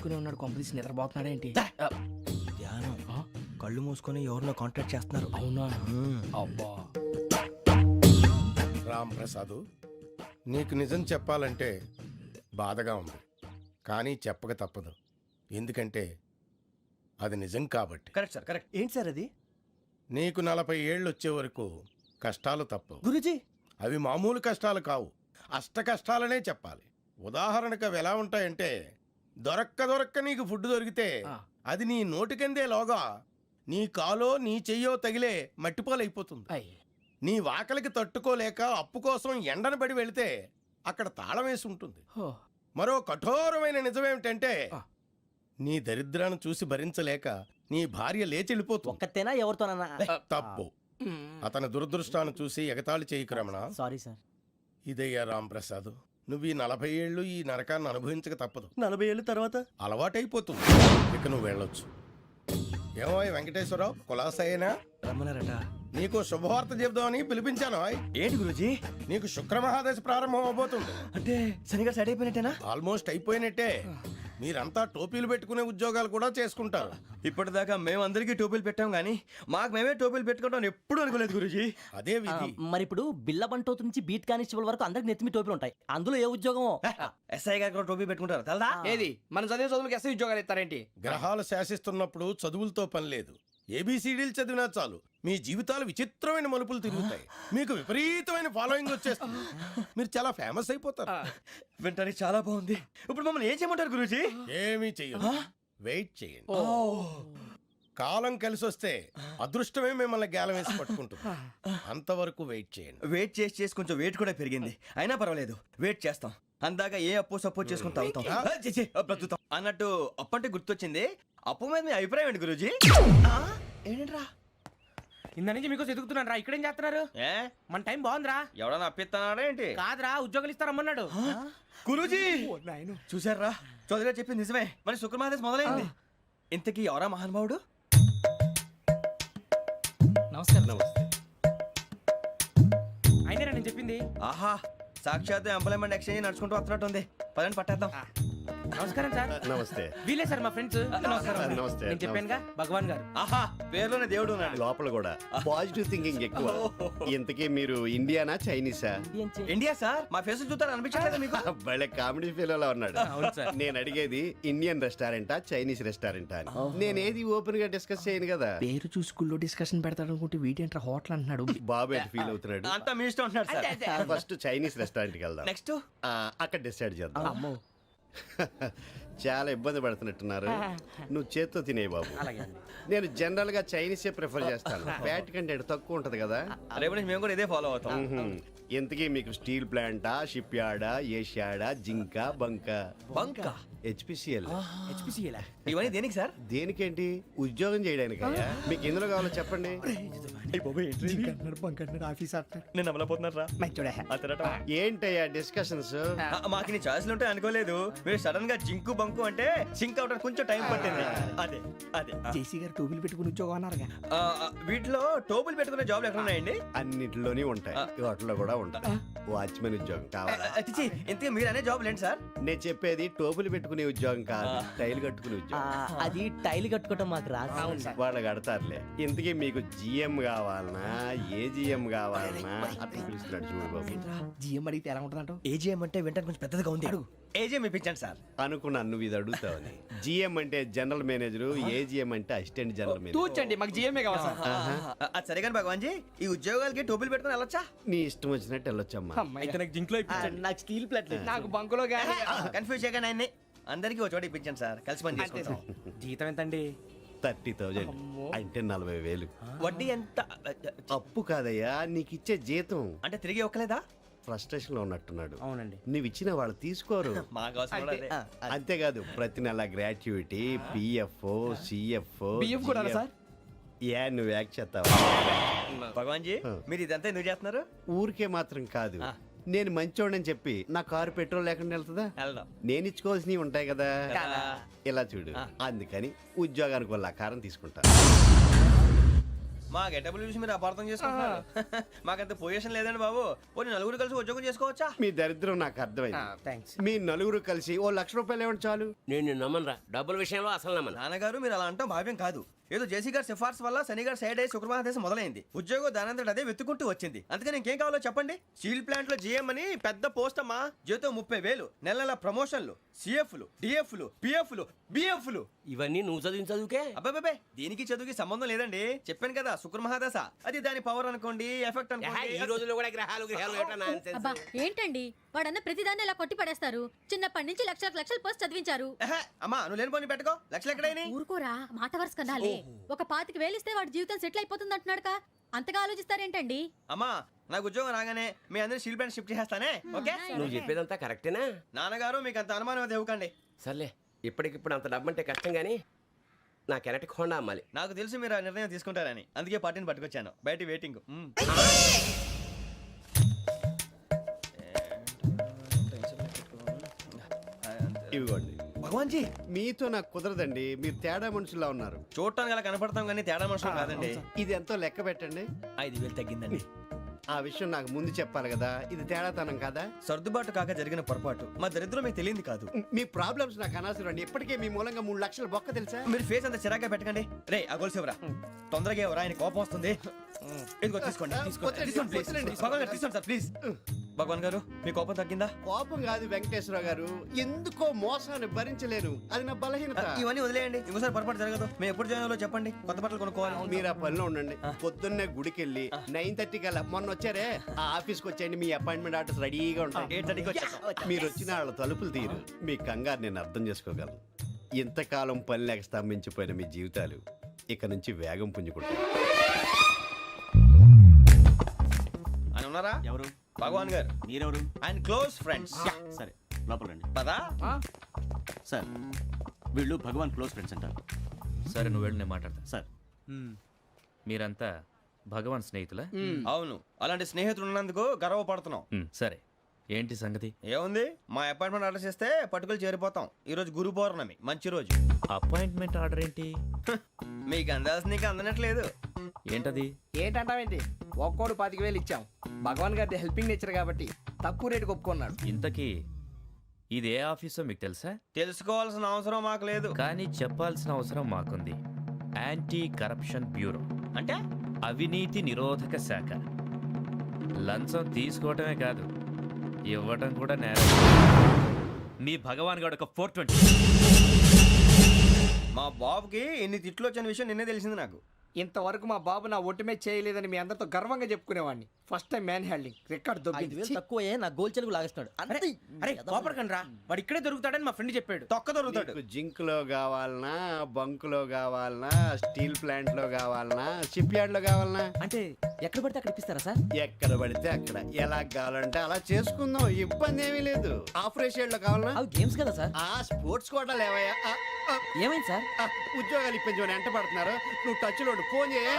మూసుకునే ఉన్నాడు, కొంపదీసి నిద్రపోతున్నాడేంటి? ధ్యానం. కళ్ళు మూసుకొని ఎవరినో కాంటాక్ట్ చేస్తున్నారు. అవునా? అబ్బా. రామ్ ప్రసాద్, నీకు నిజం చెప్పాలంటే బాధగా ఉంది, కానీ చెప్పక తప్పదు. ఎందుకంటే అది నిజం కాబట్టి. Correct sir, correct. ఏంటి సార్ అది? నీకు 40 ఏళ్ళు వచ్చే వరకు కష్టాలు తప్పవు గురూజీ. అవి మామూలు కష్టాలు కావు, అష్ట కష్టాలనే చెప్పాలి. ఉదాహరణకు అవి ఎలా ఉంటాయంటే, దొరక్క నీకు ఫుడ్ దొరికితే అది నీ నోటికందే లోగా నీ కాలో నీ చెయ్యో తగిలే మట్టిపాలైపోతుంది. నీ వాకలికి తట్టుకోలేక అప్పు కోసం ఎండను పడి వెళితే అక్కడ తాళం వేసి ఉంటుంది. మరో కఠోరమైన నిజమేమిటంటే, నీ దరిద్రాన్ని చూసి భరించలేక నీ భార్య లేచి వెళ్ళిపోతుంది. ఒక్కతేనా ఎవరితోనన్నా? తప్పు. అతని దురదృష్టాన్ని చూసి ఎగతాళి చేయకు రమణ. Sorry sir. ఇదయ్యా రాంప్రసాద్, నువ్వు ఈ 40 ఏళ్ళు ఈ నరకాన్ని అనుభవించక తప్పదు. 40 ఏళ్ళ తర్వాత అలవాటైపోతుంది. ఇక నువ్వు వెళ్ళొచ్చు. ఏమో వెంకటేశ్వరరావు, కులాసైనా రమ్మన్నారట. నీకు శుభవార్త చెబుదామని పిలిపించాను. ఏంటి గురూజీ? నీకు శుక్రమహాదశ ప్రారంభం అవబోతుంది. అంటే శనిగా సెట్ అయిపోయినట్టేనా? ఆల్మోస్ట్ అయిపోయినట్టే. మీరంతా టోపీలు పెట్టుకునే ఉద్యోగాలు కూడా చేసుకుంటారు. ఇప్పటిదాకా మేమందరికీ టోపీలు పెట్టాం గానీ మాకు మేమే టోపీలు పెట్టుకుంటాం ఎప్పుడు అనుకోలేదు గురూజీ. అదే విధి. మరి ఇప్పుడు బిల్ల బంటోతు నుంచి బీట్ కానిస్టేబుల్ వరకు అందరికి నెత్తిమి టోపీలు ఉంటాయి. అందులో ఏ ఉద్యోగం? ఎస్ఐ గారు కూడా టోపీ పెట్టుకుంటారు తెలదా? ఏది మన చదువులకు ఎస్ఐ ఉద్యోగాలు ఇస్తారేంటి? గ్రహాలు శాసిస్తున్నప్పుడు చదువులతో పని లేదు. ఏబిసిడీలు చదివినా చాలు మీ జీవితాలు విచిత్రమైన మలుపులు తిరుగుతాయి. మీకు విపరీతమైన ఫాలోయింగ్ వచ్చేస్తుంది. మీరు చాలా ఫేమస్ అయిపోతారు. వింటానికి చాలా బాగుంది. ఇప్పుడు మమ్మల్ని ఏం చేయమంటారు గురూజీ? ఏమీ చెయ్యదు, వెయిట్ చేయండి. కాలం కలిసి వస్తే అదృష్టమే మిమ్మల్ని గేలం వేసి పట్టుకుంటుంది. అంతవరకు వెయిట్ చేయండి. వెయిట్ చేసి కొంచెం వెయిట్ కూడా పెరిగింది. అయినా పర్వాలేదు, వెయిట్ చేస్తాం. అందాక ఏ అప్పు సపోర్ట్ చేసుకుని తాగుతాం, బ్రతుకుతాం అన్నట్టు. అప్పు అంటే గుర్తొచ్చింది. అప్పు మీద మీ అభిప్రాయం ఏంటి గురూజీ? ఏంటరా ఇంత నుంచి మీకు ఎదుగుతున్నాను రా. ఇక్కడేం చేస్తున్నారు? మన టైం బాగుందిరా. ఎవడన్నా అప్పిస్తున్నాడా ఏంటి? కాదురా, ఉద్యోగాలు ఇస్తారమ్మన్నాడు గురూజీ. చూసారా, చౌదరిగా చెప్పింది నిజమే. మరి శుక్రమాదేశ్ మొదలైంది. ఇంతకీ ఎవరా మహానుభావుడు? నమస్కారం. అయినా నేను చెప్పింది. ఆహా, సాక్షాత్ ఎంప్లాయ్మెంట్ ఎక్స్చేంజ్ నడుచుకుంటూ వస్తున్నట్టు ఉంది. పదండి పట్టేద్దాం. నమస్కారం సార్. నమస్తే. వీలే సార్ మా ఫ్రెండ్స్. నమస్తే. నేను చెప్పానుగా, భగవాన్ గారు. ఆహా, పేర్లోనే దేవుడు ఉన్నాడు. లోపల కూడా పాజిటివ్ థింకింగ్ ఎక్కువ. ఇంతకీ మీరు ఇండియానా చైనీసా? India sir. మా ఫేస్ చూస్తారు అనిపించలేదు మీకు? భలే కామెడీ ఫీల్ ఉన్నాడు. అవును సార్. నేను అడిగేది ఇండియన్ రెస్టారెంటా చైనీస్ రెస్టారెంటా అని. నేనేది ఓపెన్ గా డిస్కస్ చేయను కదా. పేరు చూసి స్కూల్లో డిస్కషన్ పెడతాడు అనుకుంటే వీటేంట్రా హోటల్ అంటున్నాడు. బాబు ఎట్ ఫీల్ అవుతున్నాడు. అంతా మీ ఇష్టం ఉంటున్నాడు సార్. ఫస్ట్ చైనీస్ రెస్టారెంట్ కి వెళ్దాం. నెక్స్ట్ అక్కడ డిసైడ్ చేద్దాం. చాలా ఇబ్బంది పడుతున్నట్టున్నారు. నువ్వు చేత్తో తినే బాబు. నేను జనరల్ గా చైనీసే ప్రిఫర్ చేస్తాను. ఫ్యాట్ కంటెంట్ తక్కువ ఉంటది కదా. రేపు నుంచి మేము కూడా ఇదే ఫాలో అవుతాం. ఇంతకీ మీకు స్టీల్ ప్లాంటా, షిప్ యార్డా, ఏషియాడా, జింక, బంక, హెచ్పిసిఎల్. ఇవన్నీ దేనికి సార్? దేనికేంటి? ఉద్యోగం చేయడానికి. మీకు ఎందులో కావాలో చెప్పండి. నేను అమలపోతున్నారా? ఏంటయ్యా డిస్కషన్స్? మాకు నీ ఛాయిస్లు ఉంటాయి అనుకోలేదు. మీరు సడన్ గా జింకు బంకు అంటే సింక్ అవడానికి కొంచెం టైం పట్టింది. అదే అదే జేసీ గారు టోపీలు పెట్టుకుని ఉద్యోగం అన్నారుగా. వీటిలో టోపులు పెట్టుకునే జాబ్లు ఎక్కడ ఉన్నాయండి? అన్నిటిలోనే ఉంటాయి, వాటిలో కూడా ఉంటాయి. వాచ్మెన్ ఉద్యోగం కావాలా? ఇంతకీ మీరు అనే జాబ్ ఏంటి సార్? నేను చెప్పేది టోపులు పెట్టుకునే ఉద్యోగం కాదు, టైల్ కట్టుకునే ఉద్యోగం. అది టైల్ కట్టుకోవటం మాకు రాదు. వాళ్ళు కడతారులే. ఇంతకీ మీకు జిఎం కావాలనా, ఏ జిఎం కావాలనా? అట్లా పిలుస్తున్నాడు చూడు బాబు. జిఎం అడిగితే ఎలా ఉంటుందంట? ఏజీఎం అంటే వెంటనే కొంచెం పెద్దదిగా ఉంది. ఏజీఎం ఇప్పించండి సార్. అనుకున్నాను నువ్వు ఇది అడుగుతావని. జిఎం అంటే జనరల్ మేనేజర్, ఏజిఎం అంటే అసిస్టెంట్ జనరల్ మేనేజర్. తూచండి, మాకు జిఎంఏ కావాలి సార్. అది సరే కానీ భగవాన్ జీ, ఈ ఉద్యోగాలకి టోపులు పెట్టుకుని వెళ్ళొచ్చా? నీ ఇష్టం వచ్చినట్టు వెళ్ళొచ్చమ్మా. అయితే నాకు జింక్లో నాకు స్టీల్ ప్లేట్. నాకు బంకులో గానీ. కన్ఫ్యూజ్ చేయగానే ఆయన్ని అందరికీ ఒక చోట ఇప్పించండి సార్. కలిసి పని చేసుకుంటాం. జీతం ఎంతండి? 30,000 అంటే 40,000. వడ్డీ ఎంత? అప్పు కాదయ్యా, నీకు ఇచ్చే జీతం. అంటే తిరిగి ఒక్కలేదా? ఫ్రస్ట్రేషన్ లో ఉన్నట్టున్నాడు. అవునండి. నువ్వు ఇచ్చిన వాళ్ళు తీసుకోరు. మాకు అవసరం కూడా అదే. అంతేకాదు ప్రతి నెల గ్రాట్యుటీ, పిఎఫ్, సిఎఫ్. బియ్యం కూడా సార్? ఏ నువ్వు యాక్ట్ చేస్తావా? భగవాన్ జీ, మీరు ఇదంతా ఎందుకు చేస్తున్నారు? ఊరికే మాత్రం కాదు, నేను మంచోడని చెప్పి నా కారు పెట్రోల్ లేకుండా వెళ్తుందా? వెళ్దాం. నేను ఇచ్చుకోవాల్సినవి ఉంటాయి కదా. ఇలా చూడు, అందుకని ఉద్యోగానికి వాళ్ళ ఆకారం తీసుకుంటా. మా గెటబుల్ చూసి మీరు అపార్థం చేసుకుంటున్నారు. మాకంత పొజిషన్ లేదండి బాబు. పోనీ నలుగురు కలిసి ఉద్యోగం చేసుకోవచ్చా? మీ దరిద్రం నాకు అర్థమైంది. థ్యాంక్స్. మీ నలుగురు కలిసి ఓ ₹1,00,000 ఇవ్వండి చాలు. నేను నమ్మనరా, డబ్బుల విషయంలో అసలు నమ్మను. నాన్నగారు మీరు అలా అంటాం భావ్యం కాదు. ఏదో జేసీ గారి సిఫార్సు వల్ల శని గారు సైడ్ అయ్యి శుక్రవారం మొదలైంది. ఉద్యోగం దానంతటి అదే వెతుకుంటూ వచ్చింది. అందుకని ఇంకేం కావాలో చెప్పండి. స్టీల్ ప్లాంట్ లో జీఎం అని పెద్ద పోస్ట్ అమ్మా. జీతం 30,000, నెల నెల ప్రమోషన్లు, సిఎఫ్లు, డిఎఫ్లు, పిఎఫ్లు, బిఎఫ్లు. ఇవన్నీ నువ్వు చదివిన చదువుకే. అబ్బాబే దీనికి చదువుకి సంబంధం లేదండి. చెప్పాను కదా శుక్ర మహాదశ. అది దాని పవర్ అనుకోండి, ఎఫెక్ట్ ఈ అనుకోండి. రోజుల్లో కూడా గ్రహాలు ఏటా nonsense. అబ్బా ఏంటండి వాడన్న ప్రతిదాన్ని ఇలా కొట్టి పడేస్తారు. చిన్నప్పటి నుంచి లక్షలు పోస్ట్ చదివించారు. ఎహె, అమ్మా నువ్వు లేని పోనీ పెట్టుకో. లక్షలు ఎక్కడైనా ఊరుకోరా, మాట వరుస కదాలే. ఒక 25,000 ఇస్తే వాడి జీవితం సెటిల్ అయిపోతుంది అంటున్నాడుగా. అంతగా ఆలోచిస్తారేంటండి? అమ్మా నాకు ఉద్యోగం రాగానే మీ అందరి స్టీల్ ప్లాంట్ షిఫ్ట్ చేస్తానే. ఓకే నువ్వు చెప్పేదంతా కరెక్టేనా? నాన్నగారు మీకు అంత అనుమానం అయితే ఇవ్వకండి. సర్లే, ఇప్పటికిప్పుడు అంత డబ్బు అంటే కష్టం కానీ నా కెనటిక్ హోండా అమ్మాలి. నాకు తెలుసు మీరు ఆ నిర్ణయం తీసుకుంటారని, అందుకే పార్టీని పట్టుకొచ్చాను. బయట వెయిటింగ్. ఇవ్వండి. భగవాన్ జీ మీతో నాకు కుదరదండి. మీరు తేడా మనుషుల్లా ఉన్నారు. చూడటానికి అలా కనపడతాం కానీ తేడా మనుషులు కాదండి. ఇది ఎంతో లెక్క పెట్టండి. 5,000 తగ్గిందండి. ఆ విషయం నాకు ముందు చెప్పాలి కదా. ఇది తేడాతనం కదా. సర్దుబాటు కాక జరిగిన పొరపాటు. మా దరిద్రం మీకు తెలియంది కాదు. మీ ప్రాబ్లమ్స్ నాకు అనవసరం అండి. ఇప్పటికే మీ మూలంగా 3 లక్షల బొక్క తెలుసా. మీరు ఫేస్ అంత చిరాగ్గా పెట్టకండి. రే ఆ గొలుసేవరా తొందరగా ఎవరా, ఆయన కోపం వస్తుంది. ఇదిగో తీసుకోండి. తీసుకోండి ప్లీజ్. భగవాన్ గారు తీసుకోండి సార్ ప్లీజ్. భగవాన్ గారు మీ కోపం తగ్గిందా? కోపం కాదు వెంకటేశ్వర గారు, ఎందుకో మోసాన్ని భరించలేను. అది నా బలహీనత. ఇవన్నీ వదిలేయండి. ఇంకోసారి పొరపాటు జరగదు. మేము ఎప్పుడు జాయిన్ అవ్వాలో చెప్పండి. కొత్త బట్టలు కొనుక్కోవాలి. మీరు ఆ పనిలో ఉండండి. పొద్దున్నే గుడికి వెళ్ళి 9:30 కల్లా మొన్న వచ్చారే ఆ ఆఫీస్కి వచ్చేయండి. మీ అపాయింట్మెంట్ ఆర్డర్స్ రెడీగా ఉంటాయి. 8:30కి వచ్చేస్తాం. మీరు వచ్చిన వాళ్ళ తలుపులు తీరు. మీ కంగారు నేను అర్థం చేసుకోగలను. ఇంతకాలం పని లేక స్తంభించిపోయిన మీ జీవితాలు ఇక నుంచి వేగం పుంజుకుంటాయి. ఆయన ఉన్నారా? ఎవరు? భగవాన్ గారు. మీరెవరు? ఆయన క్లోజ్ ఫ్రెండ్స్. సరే లోపల రండి. పదా సార్ వీళ్ళు భగవాన్ క్లోజ్ ఫ్రెండ్స్ అంటారు. సరే నువ్వు వెళ్ళి నేను మాట్లాడతా. సార్ మీరంతా భగవాన్ స్నేహితులా? అవును, అలాంటి స్నేహితులు ఉన్నందుకు గర్వపడుతున్నాం. సరే ఏంటి సంగతి? ఏముంది, మా అపాయింట్మెంట్ ఆర్డర్ చేస్తే పట్టుకులు చేరిపోతాం. ఈ రోజు గురు పౌర్ణమి, మంచి రోజు. అపాయింట్మెంట్ ఆర్డర్ ఏంటి? మీకు అందాల్సిన నీకు అందనట్లేదు. ఏంటది? ఏంటంటావేంటి? ఒక్కోడు 25,000 ఇచ్చాం. భగవాన్ గారి హెల్పింగ్ నేచర్ కాబట్టి తక్కువ రేటుకి ఒప్పుకున్నాడు. ఇంతకీ ఇది ఏ ఆఫీసో మీకు తెలుసా? తెలుసుకోవాల్సిన అవసరం మాకు లేదు. కానీ చెప్పాల్సిన అవసరం మాకుంది. యాంటీ కరప్షన్ బ్యూరో అంటే అవినీతి నిరోధక శాఖ. లంచం తీసుకోవటమే కాదు, ఇవ్వటం కూడా నేరం. మీ భగవాన్ గారు ఒక 420. మా బాబుకి ఇన్ని తిట్లు వచ్చిన విషయం నిన్నే తెలిసింది నాకు. ఇంతవరకు మా బాబు నా ఒట్టుమే చేయలేదని మీ అందరితో గర్వంగా చెప్పుకునేవాడిని. First time man handing record 5,000 తక్కువే నా గోల్ చెలుగు లాగేస్తున్నాడు. అంతే. అరే కోపడకండి రా, వాడు ఇక్కడే దొరుకుతాడని మా ఫ్రెండ్ చెప్పాడు. తొక్క దొరుకుతాడు. మీకు జింక్ లో కావాలనా, బంక్ లో కావాలనా, స్టీల్ ప్లాంట్ లో కావాలనా, షిప్ యార్డ్ లో కావాలనా? అంటే ఎక్కడ పడితే అక్కడ ఇప్పిస్తారా సార్? ఎక్కడ పడితే అక్కడ ఎలా కావాలంటే అలా చేసుకుందాం. ఇబ్బంది ఏమీ లేదు. ఆపరేషన్ లో కావాలనా? అవి గేమ్స్ కదా సార్. ఆ స్పోర్ట్స్ కోటా లేవయ్యా. ఏమైంది సార్? ఉద్యోగాలు ఇప్పించమని ఎంట పడుతున్నారు. నువ్వు టచ్ లో ఫోన్ చేయ.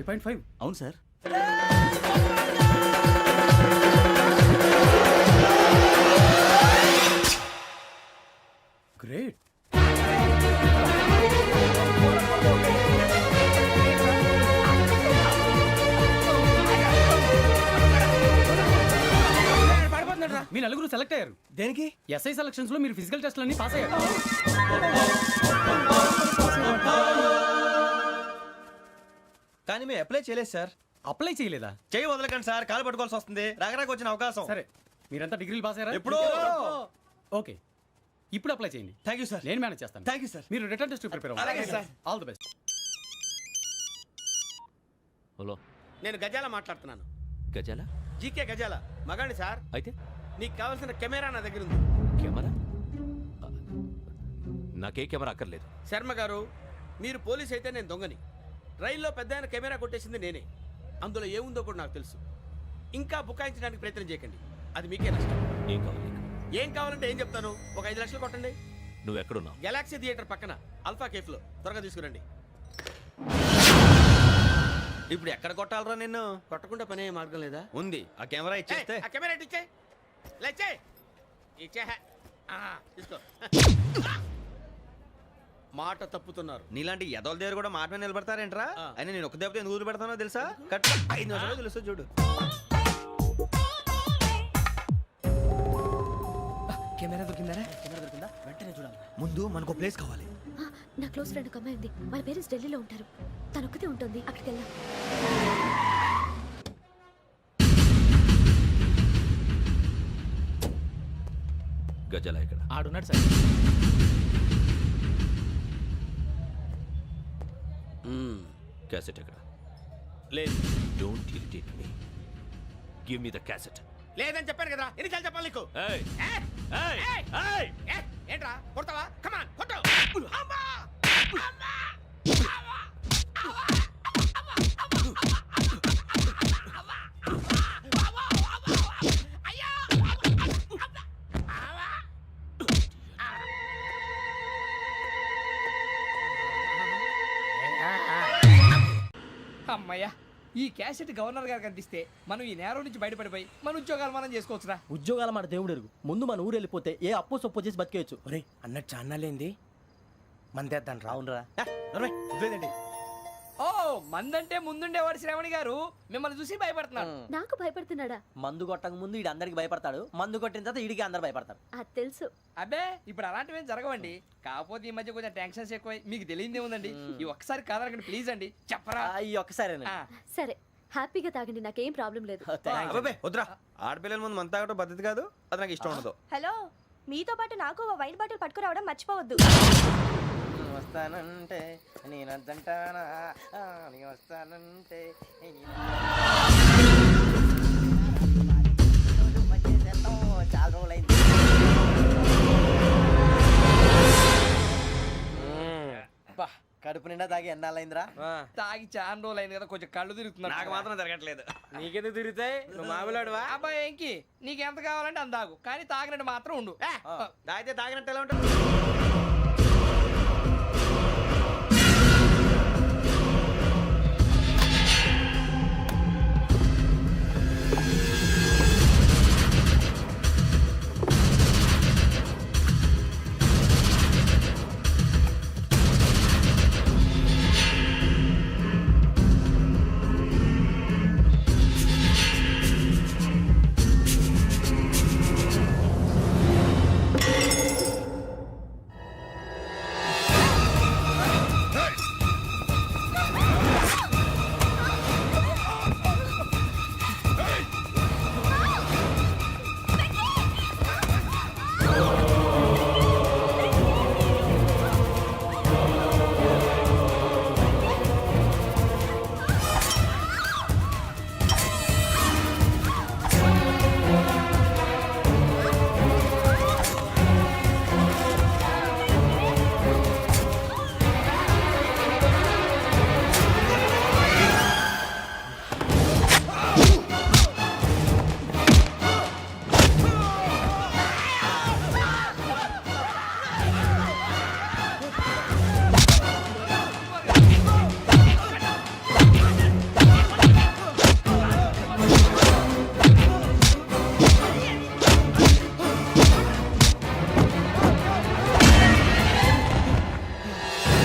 5.5 అవును సార్. గ్రేట్. మీ నలుగురు సెలెక్ట్ అయ్యారు. దేనికి? ఎస్ఐ సెలక్షన్స్ లో మీరు ఫిజికల్ టెస్ట్ అన్ని పాస్ అయ్యారు. కానీ మేము అప్లై చేయలేదు సార్. అప్లై చేయలేదా? చేయి వదలకండి సార్, కాలు పట్టుకోవాల్సి వస్తుంది. రాగరాకు వచ్చిన అవకాశం. సరే, మీరంతా డిగ్రీలు పాస్ అయ్యారా? ఎప్పుడో. ఓకే, ఇప్పుడు అప్లై చేయండి. Thank you sir. నేను మేనేజ్ చేస్తాను. Thank you sir. మీరు రిటర్న్ టెస్ట్ ప్రిపేర్ అలాగే sir. All the best. Hello, నేను గజాల మాట్లాడుతున్నాను. గజాల? జీకే గజాల మగాండి సార్. అయితే నీకు కావాల్సిన కెమెరా నా దగ్గర ఉంది. కెమెరా? నాకే కెమెరా అక్కర్లేదు. శర్మ గారు, మీరు పోలీస్ అయితే నేను దొంగని. రైల్లో పెద్ద ఆయన కెమెరా కొట్టేసింది నేనే. అందులో ఏముందో కూడా నాకు తెలుసు. ఇంకా బుకాయించడానికి ప్రయత్నం చేయకండి, అది మీకే నష్టం. ఏం కావాలి? ఏం కావాలంటే ఏం చెప్తాను, ఒక 5 లక్షలు కొట్టండి. నువ్వు ఎక్కడున్నావు? గెలాక్సీ థియేటర్ పక్కన అల్ఫా కేఫ్లో. త్వరగా తీసుకురండి. ఇప్పుడు ఎక్కడ కొట్టాలరా నిన్ను? కొట్టకుండా పనే మార్గం లేదా? ఉంది. ఆ కెమెరా ఇచ్చేస్తే. ఆ కెమెరా ఇచ్చే లేచే ఇచ్చే తీసుకో. మాట తప్పుతున్నారు. నీలాంటి ఎదల దగ్గర కూడా మాట మీద నిలబడతారేంట్రా? ఆ. అయినా నేను ఒక దెబ్బతో ఎందుకు పెడతానో తెలుసా? కట్ 5 నిమిషాలు తెలుసు చూడు. కెమెరా దొరికిందా? వెంటనే చూడాలి. ముందు మనకు ప్లేస్ కావాలి. నా క్లోజ్ ఫ్రెండ్ ఒక అమ్మాయి ఉంది. వాళ్ళ పేరెంట్స్ ఢిల్లీలో ఉంటారు. తను ఒక్కతే ఉంటుంది. అక్కడికి వెళ్దాం. గజాల ఇక్కడ ఆడున్నాడు సార్. క్యాసెట్ ఎక్కడ? లేదు don't irritate me. Give me the cassette. లేదని చెప్పాను కదా, ఎన్నిసార్లు చెప్పాలి నీకు? ఏయ్ ఏయ్! ఏయ్ ఏయ్! ఏయ్ ఏయ్! ఏంట్రా కొడతావా? కమాన్ కొట్టు. అమ్మా! అమ్మా! అమ్మయ్యా, ఈ క్యాసెట్ గవర్నర్ గారికి అందిస్తే మనం ఈ నేరం నుంచి బయటపడిపోయి మన ఉద్యోగాలు మనం చేసుకోవచ్చురా. ఉద్యోగాల మాట దేవుడు ఎరుగు. ముందు మన ఊరు వెళ్ళిపోతే ఏ అప్పు సొప్పు చేసి బతికేయచ్చు. ఒరేయ్ అన్నట్టు చాన్నాలేంది మందేద్దాం రా. అవునరా? వదిలేదండి. ఓ, మందంటే ముందుండేవాడు శ్రావణి గారు మిమ్మల్ని చూసి భయపడుతున్నాడు. నాకు భయపడుతున్నాడా? మందు కొట్టక ముందు ఈడు అందరికి భయపడతాడు. మందు కొట్టిన తర్వాత ఈడికి అందరు భయపడతారు. అది తెలుసు. అబ్బే, ఇప్పుడు అలాంటివి ఏం జరగవండి. కాకపోతే ఈ మధ్య కొంచెం టెన్షన్స్ ఎక్కువై మీకు తెలియదే ఉందండి. ఈ ఒక్కసారి కాదనకండి ప్లీజ్ అండి, చెప్పరా. ఈ ఒక్కసారి ఆ, సరే, హ్యాపీగా తాగండి, నాకేం ప్రాబ్లం లేదు. అబ్బాబే వద్దురా. ఆడపిల్లల ముందు మంత తాగడం పద్ధతి కాదు. అది నాకు ఇష్టం ఉండదు. హలో, మీతో పాటు నాకు ఓ వైట్ బాటిల్ పట్టుకురావడం మర్చిపోవద్దు. వస్తానంటే నేనంటానా, వస్తానంటే చాలా రోజులైంది. బా, కడుపు నిండా తాగి ఎన్నాళ్ళైందిరా? తాగి చాలా రోజులు అయింది కదా, కొంచెం కళ్ళు తిరుగుతున్నాడు. నాకు మాత్రం జరగట్లేదు. నీకెందుకు తిరుగుతాయి? నువ్వు మామిలాడువా? అబ్బాయి ఏంకి నీకు ఎంత కావాలంటే అందాగు, కానీ తాగినట్టు మాత్రం ఉండు. తాగితే తాగినట్టు ఎలా ఉంటుంది?